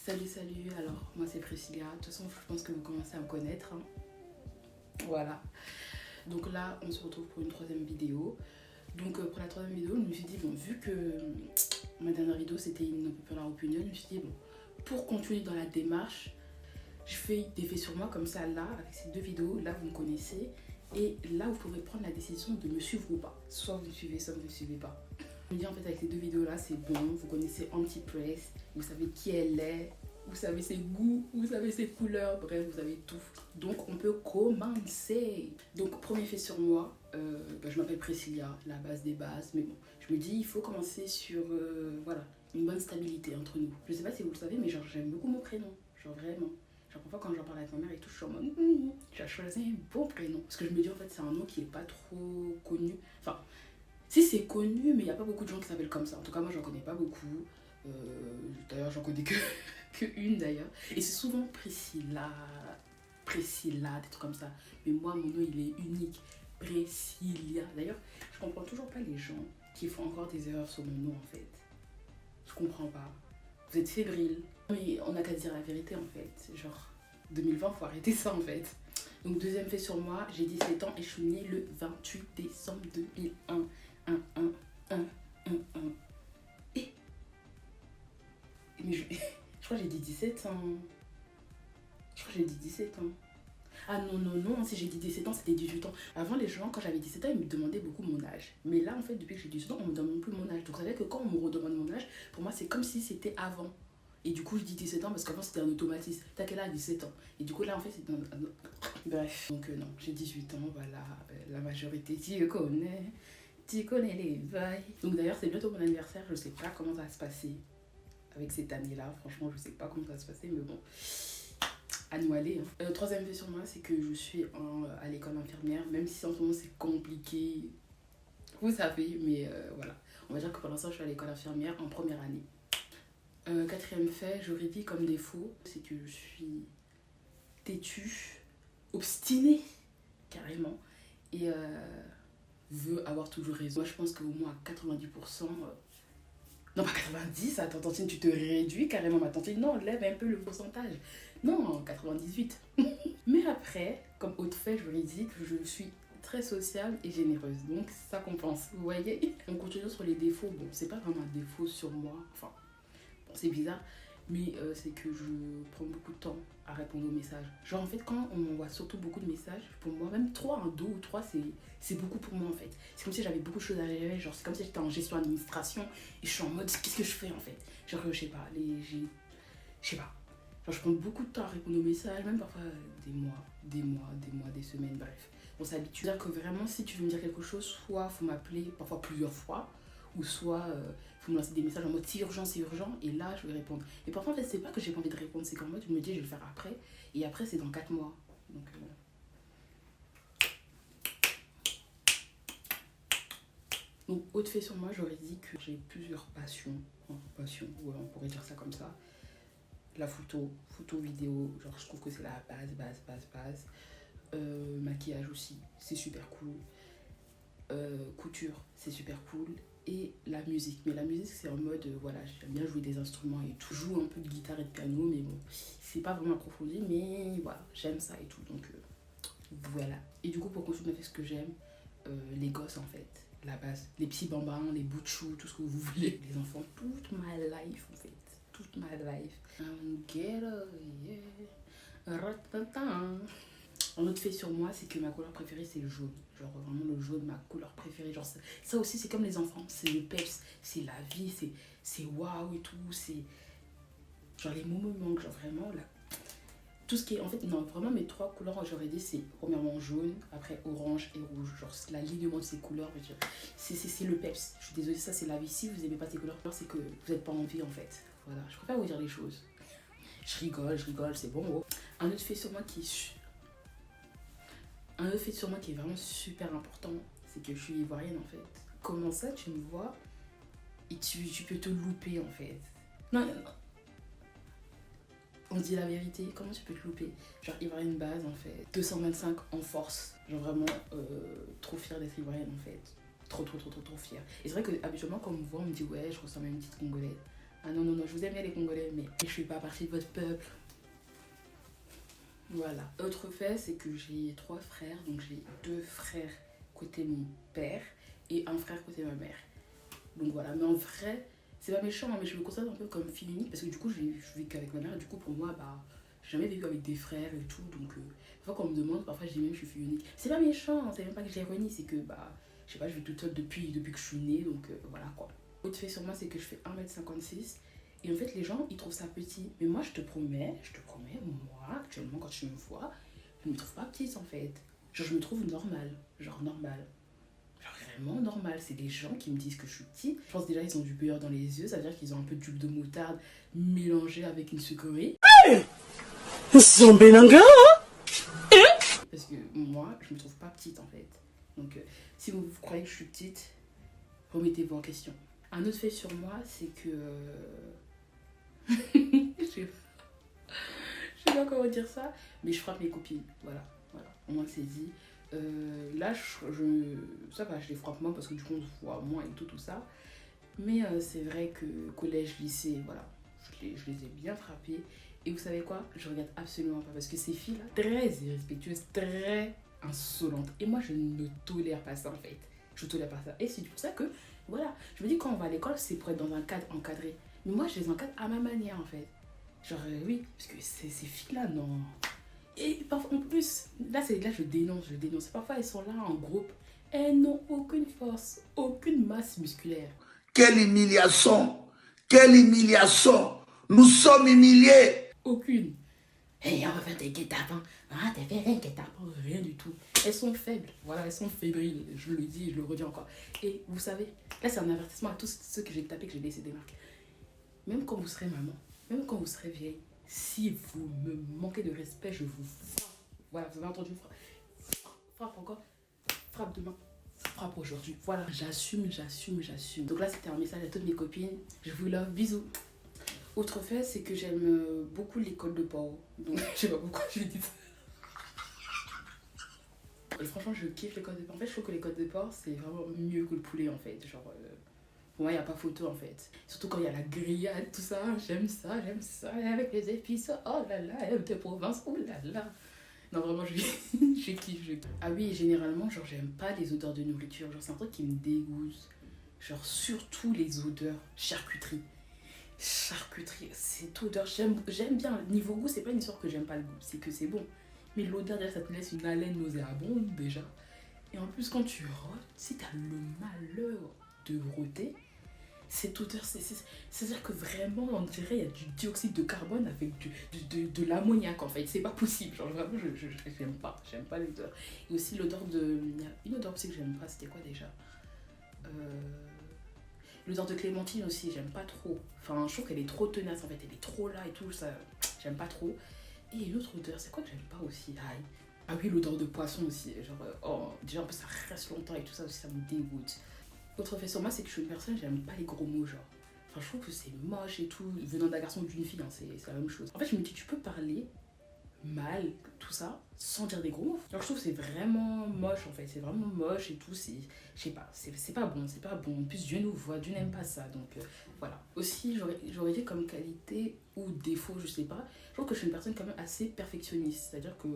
Salut, alors moi c'est Priscilla, de toute façon je pense que vous commencez à me connaître, hein. Voilà, donc là on se retrouve pour une troisième vidéo. Donc pour la troisième vidéo, je me suis dit, bon, vu que ma dernière vidéo c'était une popular opinion, je me suis dit, bon, pour continuer dans la démarche, je fais des faits sur moi comme ça là, avec ces deux vidéos, là vous me connaissez, et là vous pourrez prendre la décision de me suivre ou pas. Soit vous me suivez, soit vous ne me suivez pas. Je me dis en fait avec ces deux vidéos là c'est bon, vous connaissez Anti-Press, vous savez qui elle est, vous savez ses goûts, vous savez ses couleurs, bref vous savez tout. Donc on peut commencer. Donc premier fait sur moi, je m'appelle Priscilla, la base des bases, mais bon, je me dis il faut commencer sur voilà, une bonne stabilité entre nous. Je sais pas si vous le savez mais genre j'aime beaucoup mon prénom, genre vraiment. Genre parfois quand j'en parle avec ma mère et tout, je suis en mode tu as choisi un bon prénom. Parce que je me dis en fait c'est un nom qui est pas trop connu, enfin si c'est connu, mais il n'y a pas beaucoup de gens qui s'appellent comme ça. En tout cas, moi, j'en connais pas beaucoup. D'ailleurs, j'en connais que une d'ailleurs. Et c'est souvent Priscilla, des trucs comme ça. Mais moi, mon nom, il est unique. Priscilla. D'ailleurs, je comprends toujours pas les gens qui font encore des erreurs sur mon nom, en fait. Je comprends pas. Vous êtes fébrile. Mais on n'a qu'à dire la vérité, en fait. Genre, 2020, faut arrêter ça, en fait. Donc, deuxième fait sur moi, j'ai 17 ans et je suis née le 28 décembre 2001. Et mais je crois que j'ai dit 17 ans. Je crois que j'ai dit 17 ans. Ah non, si j'ai dit 17 ans, c'était 18 ans. Avant, les gens, quand j'avais 17 ans, ils me demandaient beaucoup mon âge. Mais là, en fait, depuis que j'ai 18 ans, on me demande plus mon âge. Donc, ça veut dire que quand on me redemande mon âge, pour moi, c'est comme si c'était avant. Et du coup, je dis 17 ans parce qu'avant, c'était un automatisme. T'as quel âge? 17 ans. Et du coup, là, en fait, c'est un... Bref. Donc, non, j'ai 18 ans, voilà. La majorité, tu connais. Tu connais les bails. Donc d'ailleurs, c'est bientôt mon anniversaire. Je sais pas comment ça va se passer avec cette année-là. Franchement, je sais pas comment ça va se passer, mais bon, à nous aller. Hein. Troisième fait sur moi, c'est que je suis à l'école infirmière, même si en ce moment c'est compliqué. Vous savez, mais voilà. On va dire que pour l'instant, je suis à l'école infirmière en première année. Quatrième fait, j'aurais dit comme défaut, c'est que je suis têtue, obstinée, carrément. Et veut avoir toujours raison. Moi, je pense qu'au moins à 90%, non pas 90, attends, tantine, tu te réduis carrément, ma tantine, non, lève un peu le pourcentage. Non, 98. Mais après, comme autre fait, je vous ai dit que je suis très sociable et généreuse, donc ça compense, vous voyez. On continue sur les défauts, bon, c'est pas vraiment un défaut sur moi, enfin, bon, c'est bizarre, mais c'est que je prends beaucoup de temps à répondre aux messages. Genre en fait quand on m'envoie surtout beaucoup de messages, pour moi même 3, 2 ou 3 c'est beaucoup pour moi en fait. C'est comme si j'avais beaucoup de choses à gérer, genre c'est comme si j'étais en gestion administration et je suis en mode qu'est-ce que je fais en fait. Genre je sais pas, je sais pas. Genre je prends beaucoup de temps à répondre aux messages, même parfois des semaines, bref. On s'habitue. C'est-à-dire que vraiment si tu veux me dire quelque chose, soit faut m'appeler parfois plusieurs fois, ou soit faut me lancer des messages en mode c'est urgent, et là je vais répondre. Et parfois en fait c'est pas que j'ai pas envie de répondre, c'est qu'en mode je me dis je vais le faire après, et après c'est dans 4 mois. Donc autre fait sur moi, j'aurais dit que j'ai plusieurs passions, ouais, on pourrait dire ça comme ça. La photo vidéo, genre je trouve que c'est la base. Maquillage aussi, c'est super cool. Couture, c'est super cool. Et la musique, mais la musique c'est en mode voilà, j'aime bien jouer des instruments et tout, je joue un peu de guitare et de piano, mais bon c'est pas vraiment approfondi, mais voilà, j'aime ça et tout, donc voilà. Et du coup pour continuer avec ce que j'aime, les gosses en fait, la base, les petits bambins, les bouts de chou, tout ce que vous voulez, les enfants, toute ma life en fait, toute ma life. Ghetto, yeah. Un autre fait sur moi, c'est que ma couleur préférée, c'est le jaune. Genre vraiment le jaune, ma couleur préférée. Genre ça aussi, c'est comme les enfants. C'est le peps, c'est la vie, c'est waouh et tout. C'est genre les mots me manquent. Genre vraiment, là. Tout ce qui est... En fait, non, vraiment mes 3 couleurs, j'aurais dit, c'est premièrement jaune, après orange et rouge. Genre l'alignement de ces couleurs, c'est le peps. Je suis désolée, ça c'est la vie. Si vous n'aimez pas ces couleurs, c'est que vous n'êtes pas en vie en fait. Voilà, je préfère vous dire les choses. Je rigole, c'est bon. Gros. Un autre fait sur moi qui est vraiment super important, c'est que je suis ivoirienne en fait. Comment ça tu me vois et tu peux te louper en fait. Non. On dit la vérité, comment tu peux te louper? Genre ivoirienne base en fait. 225 en force. Genre vraiment trop fière d'être ivoirienne en fait. Trop fière. Et c'est vrai que habituellement quand on me voit, on me dit ouais, je ressemble à une petite congolaise. Ah non, non, non, je vous aime bien les Congolais, mais je fais pas partie de votre peuple. Voilà. Autre fait, c'est que j'ai 3 frères, donc j'ai 2 frères côté mon père et un frère côté ma mère. Donc voilà, mais en vrai, c'est pas méchant, hein, mais je me considère un peu comme fille unique parce que du coup, je vis qu'avec ma mère et du coup, pour moi, bah, j'ai jamais vécu avec des frères et tout. Donc, parfois, quand on me demande, parfois, je dis même que je suis fille unique. C'est pas méchant, c'est même pas que je l'ironie, c'est que, bah, je sais pas, je vis toute seule depuis que je suis née, donc voilà quoi. Autre fait sur moi, c'est que je fais 1m56 et en fait, les gens, ils trouvent ça petit. Mais moi, je te promets, moi, actuellement, quand tu me vois, je me trouve pas petite en fait. Genre, je me trouve normale, genre normale. Genre vraiment normal, c'est des gens qui me disent que je suis petite. Je pense déjà ils ont du beurre dans les yeux, ça veut dire qu'ils ont un peu d'huile de moutarde mélangée avec une sucrerie. Zombelanga. Parce que moi, je me trouve pas petite en fait. Donc si vous croyez que je suis petite, remettez-vous en question. Un autre fait sur moi, c'est que... je sais pas comment dire ça, mais je frappe mes copines. Voilà, voilà. Au moins c'est dit. Là, ça va, je les frappe moins parce que du coup on se voit moins et tout ça. Mais c'est vrai que collège, lycée, voilà, je les ai bien frappés. Et vous savez quoi? Je regrette absolument pas parce que ces filles-là, très irrespectueuses, très insolentes. Et moi, je ne tolère pas ça en fait. Je tolère pas ça. Et c'est pour ça que, voilà, je me dis quand on va à l'école, c'est pour être dans un cadre encadré. Mais moi, je les encadre à ma manière en fait. Genre, oui, parce que ces filles-là, non. Et parfois, en plus, là je dénonce. Parfois, elles sont là en groupe. Elles n'ont aucune force, aucune masse musculaire. Quelle humiliation! Quelle humiliation! Nous sommes humiliés! Aucune. Hey, on va faire des guet-apens. Ah, t'as fait rien, guet-apens, rien du tout. Elles sont faibles, voilà, elles sont fébriles. Je le dis et je le redis encore. Et vous savez, là, c'est un avertissement à tous ceux que j'ai tapés, que j'ai laissé des marques. Même quand vous serez maman, même quand vous serez vieille, si vous me manquez de respect, je vous frappe. Voilà, vous avez entendu, frappe encore, frappe demain, frappe aujourd'hui. Voilà, j'assume. Donc là, c'était un message à toutes mes copines. Je vous love, bisous. Autre fait, c'est que j'aime beaucoup l'école de Pau. Donc, je sais pas pourquoi je dis ça. Et franchement, je kiffe l'école de Pau. En fait, je trouve que l'école de Pau, c'est vraiment mieux que le poulet, en fait. Genre, pour moi, il n'y a pas photo, en fait. Surtout quand il y a la grillade, tout ça. J'aime ça. Et avec les épices, oh là là, de province, oh là là. Non, vraiment, je kiffe. Ah oui, généralement, genre, j'aime pas les odeurs de nourriture. Genre, c'est un truc qui me dégoûte. Genre, surtout les odeurs charcuterie, cette odeur, j'aime bien. Niveau goût, c'est pas une histoire que j'aime pas le goût, c'est que c'est bon. Mais l'odeur, déjà, ça te laisse une haleine nauséabonde, déjà. Et en plus, quand tu rôtes, si t'as le malheur de rôter, cette odeur, c'est-à-dire que vraiment, on dirait qu'il y a du dioxyde de carbone avec de l'ammoniac, en fait. C'est pas possible. Genre, vraiment, j'aime pas l'odeur. Et aussi, l'odeur de... Il y a une odeur aussi que j'aime pas, c'était quoi déjà L'odeur de clémentine aussi, j'aime pas trop. Enfin, je trouve qu'elle est trop tenace en fait, elle est trop là et tout, ça, j'aime pas trop. Et une autre odeur, c'est quoi que j'aime pas aussi? Ah oui, l'odeur de poisson aussi. Genre, déjà en plus ça reste longtemps et tout ça aussi, ça me dégoûte. Autre fait sur moi, c'est que je suis une personne, j'aime pas les gros mots, genre. Enfin, je trouve que c'est moche et tout. Venant d'un garçon ou d'une fille, hein, c'est la même chose. En fait, je me dis, tu peux parler mal, tout ça, sans dire des gros mots. Alors, je trouve que c'est vraiment moche en fait, c'est vraiment moche et tout, je sais pas, c'est pas bon, c'est pas bon. En plus, Dieu nous voit, Dieu n'aime pas ça, donc voilà. Aussi, j'aurais dit comme qualité ou défaut, je sais pas, je trouve que je suis une personne quand même assez perfectionniste, c'est-à-dire que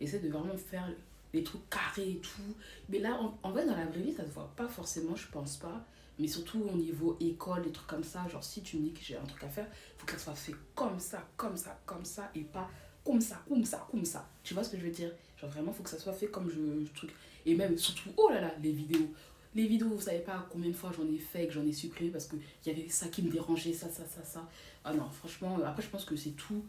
j'essaie de vraiment faire les trucs carrés et tout. Mais là, en vrai, dans la vraie vie, ça se voit pas forcément, je pense pas. Mais surtout au niveau école, des trucs comme ça, genre si tu me dis que j'ai un truc à faire, faut que ça soit fait comme ça, et pas comme ça. Tu vois ce que je veux dire? Genre vraiment, faut que ça soit fait comme je truc. Et même, surtout, oh là là, les vidéos. Les vidéos, vous savez pas combien de fois j'en ai fait, que j'en ai supprimé parce qu'il y avait ça qui me dérangeait, ça. Ah non, franchement, après, je pense que c'est tout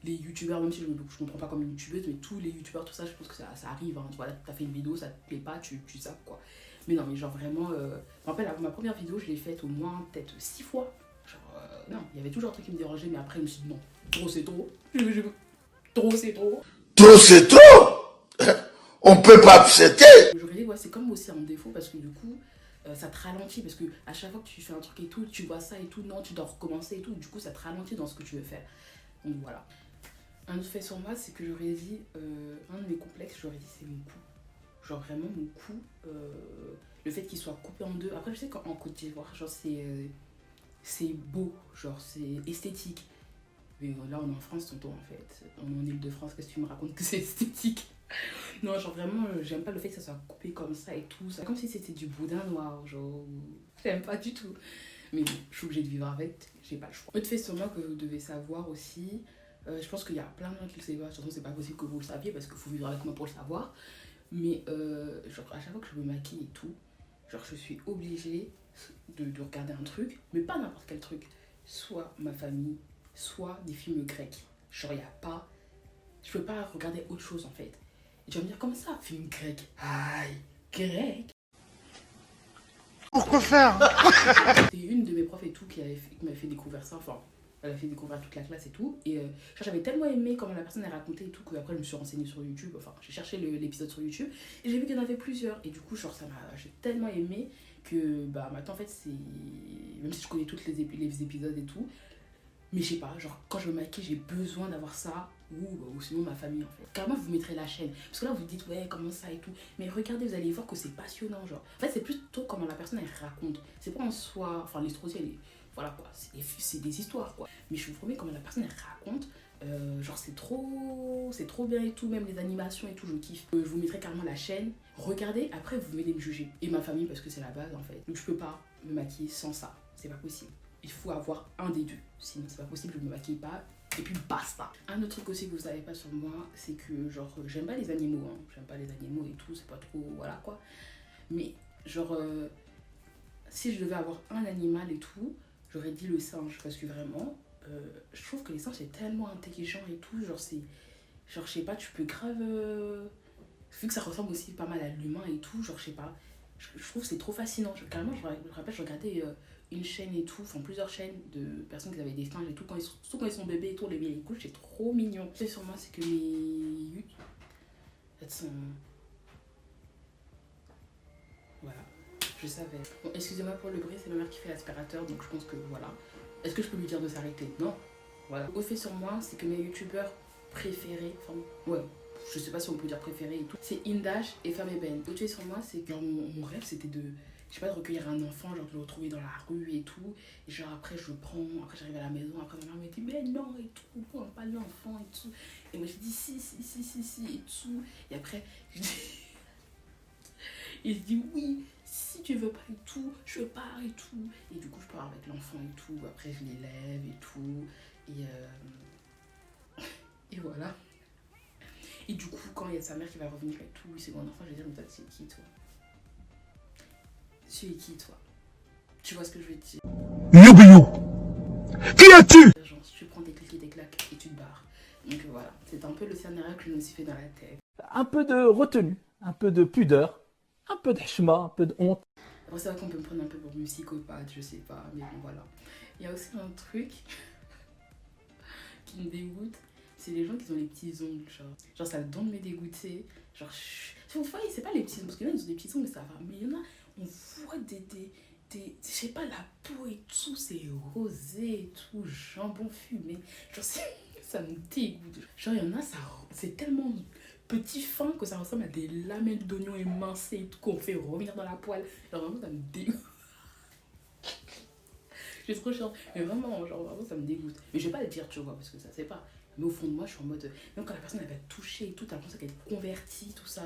les youtubeurs, même si je me comprends pas comme une youtubeuse, mais tous les youtubeurs, tout ça, je pense que ça arrive. Hein. Voilà, t'as fait une vidéo, ça te plaît pas, tu zappes quoi. Mais non, mais genre vraiment, je me rappelle, ma première vidéo, je l'ai faite au moins peut-être 6 fois. Genre, non, il y avait toujours un truc qui me dérangeait, mais après, je me suis dit non, trop c'est trop. Trop c'est trop. Trop c'est trop! On peut pas accepter! J'aurais dit, ouais, c'est comme aussi un défaut parce que du coup, ça te ralentit parce que à chaque fois que tu fais un truc et tout, tu vois ça et tout, non, tu dois recommencer et tout, du coup, ça te ralentit dans ce que tu veux faire. Donc voilà. Un autre fait sur moi, c'est que j'aurais dit, un de mes complexes, j'aurais dit, c'est mon cou. Genre vraiment mon cou, le fait qu'il soit coupé en deux. Après, je sais qu'en Côte d'Ivoire, genre c'est beau, genre c'est esthétique. Mais là, on est en France, tonton, en fait. On est en Île-de-France, qu'est-ce que tu me racontes que c'est esthétique? Non, genre vraiment, j'aime pas le fait que ça soit coupé comme ça et tout. C'est comme si c'était du boudin noir, genre. J'aime pas du tout. Mais bon, je suis obligée de vivre avec, j'ai pas le choix. Autre fait sûrement que vous devez savoir aussi, je pense qu'il y a plein de gens qui le savent pas. De toute façon, c'est pas possible que vous le saviez parce qu'il faut vivre avec moi pour le savoir. Mais genre, à chaque fois que je me maquille et tout, genre, je suis obligée de regarder un truc, mais pas n'importe quel truc. Soit ma famille, soit des films grecs. Genre, il y a pas. Je peux pas regarder autre chose en fait. Et tu vas me dire, comme ça, film grec. Aïe, grec. Pourquoi faire? C'est une de mes profs et tout qui m'a fait découvrir ça. Enfin, elle a fait découvrir toute la classe et tout. Et j'avais tellement aimé comment la personne a raconté et tout qu'après je me suis renseignée sur YouTube. Enfin, j'ai cherché l'épisode sur YouTube et j'ai vu qu'il y en avait plusieurs. Et du coup, genre, j'ai tellement aimé que bah maintenant en fait, c'est. Même si je connais tous les épisodes et tout, mais je sais pas, genre quand je me maquille, j'ai besoin d'avoir ça ou sinon ma famille en fait. Carrément, vous mettrez la chaîne. Parce que là, vous dites, ouais, comment ça et tout. Mais regardez, vous allez voir que c'est passionnant, genre. En fait, c'est plutôt comment la personne elle raconte. C'est pas en soi. Enfin, l'astrologie, elle est. Voilà quoi, c'est des histoires quoi. Mais je vous promets, comment la personne elle raconte, genre c'est trop bien et tout, même les animations et tout, je kiffe. Je vous mettrai carrément la chaîne. Regardez, après vous venez me juger. Et ma famille, parce que c'est la base en fait. Donc je peux pas me maquiller sans ça. C'est pas possible. Il faut avoir un des deux. Sinon, c'est pas possible, je me maquille pas. Et puis basta. Un autre truc aussi que vous savez pas sur moi, c'est que genre, j'aime pas les animaux. Hein. J'aime pas les animaux et tout, c'est pas trop. Voilà quoi. Mais genre, si je devais avoir un animal et tout, j'aurais dit le singe. Parce que vraiment, je trouve que les singes c'est tellement intelligent et tout. Genre, c'est. Genre, je sais pas, tu peux grave. Vu que ça ressemble aussi pas mal à l'humain et tout, genre, je sais pas. Je trouve que c'est trop fascinant. Carrément, je me rappelle, je regardais une chaîne et tout, enfin plusieurs chaînes de personnes qui avaient des singes et tout, surtout quand ils sont bébés et tout, les couches, c'est trop mignon. C'est sur moi, c'est que mes. Elles sont. Voilà, je savais. Bon, excusez-moi pour le bruit, c'est ma mère qui fait l'aspirateur, donc je pense que voilà. Est-ce que je peux lui dire de s'arrêter? Non. Voilà. Au fait sur moi, c'est que mes youtubeurs préférés, enfin, ouais, je sais pas si on peut dire préférés et tout, c'est Indash et Femme Eben. Au fait sur moi, c'est que mon rêve c'était de. Je sais pas, de recueillir un enfant, genre de le retrouver dans la rue et tout. Et genre après je le prends, après j'arrive à la maison, après ma mère me dit mais non et tout, prends pas l'enfant et tout. Et moi je dis si et tout. Et après je dis, il se dit oui, si tu veux pas et tout, je pars et tout. Et du coup je pars avec l'enfant et tout, après je l'élève et tout. Et voilà. Et du coup quand il y a sa mère qui va revenir et tout, c'est mon enfant, je vais dire mais toi c'est qui toi? Tu es qui toi? Tu vois ce que je veux te dire? Youbiyou. Qui es-tu? Genre, tu prends tes clics et tes claques et tu te barres. Donc voilà, c'est un peu le scénario que je me suis fait dans la tête. Un peu de retenue, un peu de pudeur, un peu de hshma, un peu de honte. Après, c'est vrai qu'on peut me prendre un peu pour une psychopathe, je sais pas, mais bon, voilà. Il y a aussi un truc qui me dégoûte, c'est les gens qui ont les petits ongles, genre ça donne de me dégoûter. Genre, vous voyez, c'est pas les petits ongles, parce que là, ils ont des petits ongles, mais ça va. Mais il y en a, on voit je sais pas, la peau et tout, c'est rosé et tout, jambon fumé. Genre, ça me dégoûte. Genre, il y en a, c'est tellement petit fin que ça ressemble à des lamelles d'oignons émincées et tout, qu'on fait revenir dans la poêle. Genre, vraiment, ça me dégoûte. J'ai trop chiant. Mais vraiment, genre, vraiment, ça me dégoûte. Mais je vais pas le dire, tu vois, parce que ça, c'est pas. Mais au fond de moi, je suis en mode. Même quand la personne, elle va te toucher et tout, t'as l'impression qu'elle est convertie, tout ça.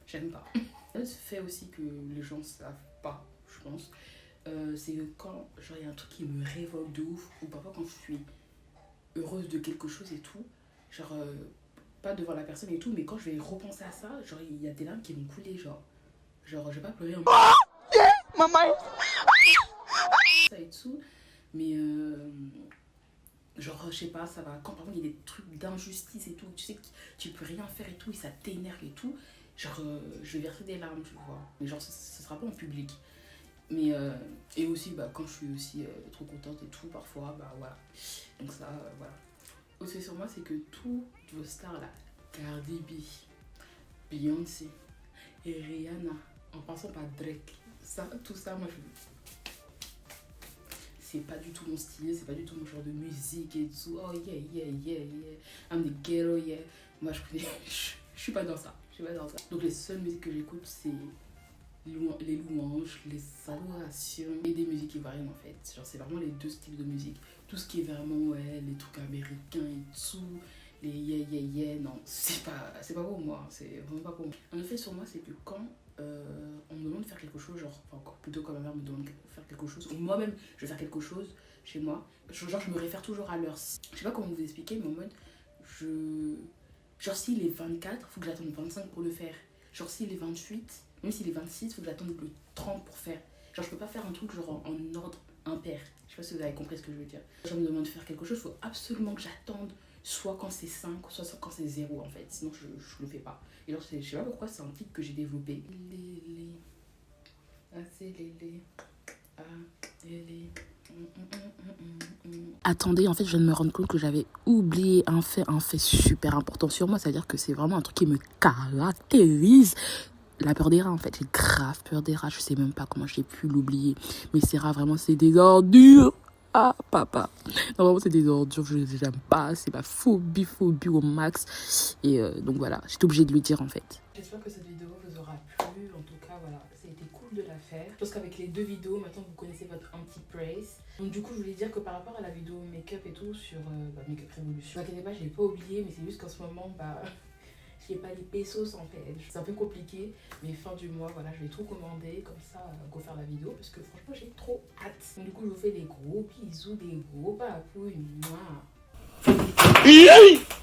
J'aime pas. Ça fait aussi que les gens savent pas, je pense. C'est que quand genre il y a un truc qui me révolte de ouf, ou parfois quand je suis heureuse de quelque chose et tout, genre pas devant la personne et tout, mais quand je vais repenser à ça, genre il y a des larmes qui vont couler, genre je vais pas pleurer en mode Maman. ça et tout, mais genre je sais pas, ça va, quand par exemple il y a des trucs d'injustice et tout, tu sais que tu peux rien faire et tout, et ça t'énerve et tout, genre je vais verser des larmes, tu vois, mais genre ça sera pas en public. Mais et aussi bah, quand je suis aussi trop contente et tout parfois bah voilà, donc ça voilà. Aussi sur moi c'est que toutes vos stars là, Cardi B, Beyoncé et Rihanna en passant par Drake, ça, tout ça moi c'est pas du tout mon style, c'est pas du tout mon genre de musique et tout. Oh yeah I'm the ghetto yeah, moi je suis pas dans ça, donc les seules musiques que j'écoute c'est les louanges, les adorations et des musiques ivoiriennes en fait. Genre c'est vraiment les deux styles de musique. Tout ce qui est vraiment ouais, les trucs américains et tout, les non, c'est pas pour moi, c'est vraiment pas pour moi. Un effet sur moi c'est que quand on me demande de faire quelque chose, genre enfin, encore plutôt quand ma mère me demande de faire quelque chose, ou moi-même je vais faire quelque chose chez moi, genre je me réfère toujours à l'heure. Je sais pas comment vous expliquer, mais en mode genre s'il est 24, faut que j'attende 25 pour le faire. Genre s'il est 28, même s'il est 26, faut que j'attende le 30 pour faire. Genre je peux pas faire un truc genre en ordre impair. Je sais pas si vous avez compris ce que je veux dire. Quand on me demande de faire quelque chose, faut absolument que j'attende soit quand c'est 5, soit quand c'est 0 en fait. Sinon je le fais pas. Et alors je sais pas pourquoi c'est un tic que j'ai développé. Attendez, en fait, je viens de me rendre compte que j'avais oublié un fait super important sur moi. C'est-à-dire que c'est vraiment un truc qui me caractérise. La peur des rats, en fait. J'ai grave peur des rats. Je sais même pas comment j'ai pu l'oublier. Mais ces rats, vraiment, c'est des ordures. Ah, papa. Non, vraiment, c'est des ordures. Je les aime pas. C'est ma phobie au max. Et donc voilà, j'étais obligée de le dire, en fait. J'espère que cette vidéo vous aura plu. En tout cas, voilà, ça a été cool de la faire. Je pense qu'avec les deux vidéos, maintenant vous connaissez votre anti-praise. Donc du coup, je voulais dire que par rapport à la vidéo make-up et tout sur Make-up Révolution, ne vous inquiétez pas, je l'ai pas oublié, mais c'est juste qu'en ce moment, j'ai pas les pesos en fait. C'est un peu compliqué, mais fin du mois, voilà, je vais tout commander, comme ça, go faire la vidéo, parce que franchement, j'ai trop hâte. Donc du coup, je vous fais des gros bisous, des gros papouilles. Mouah.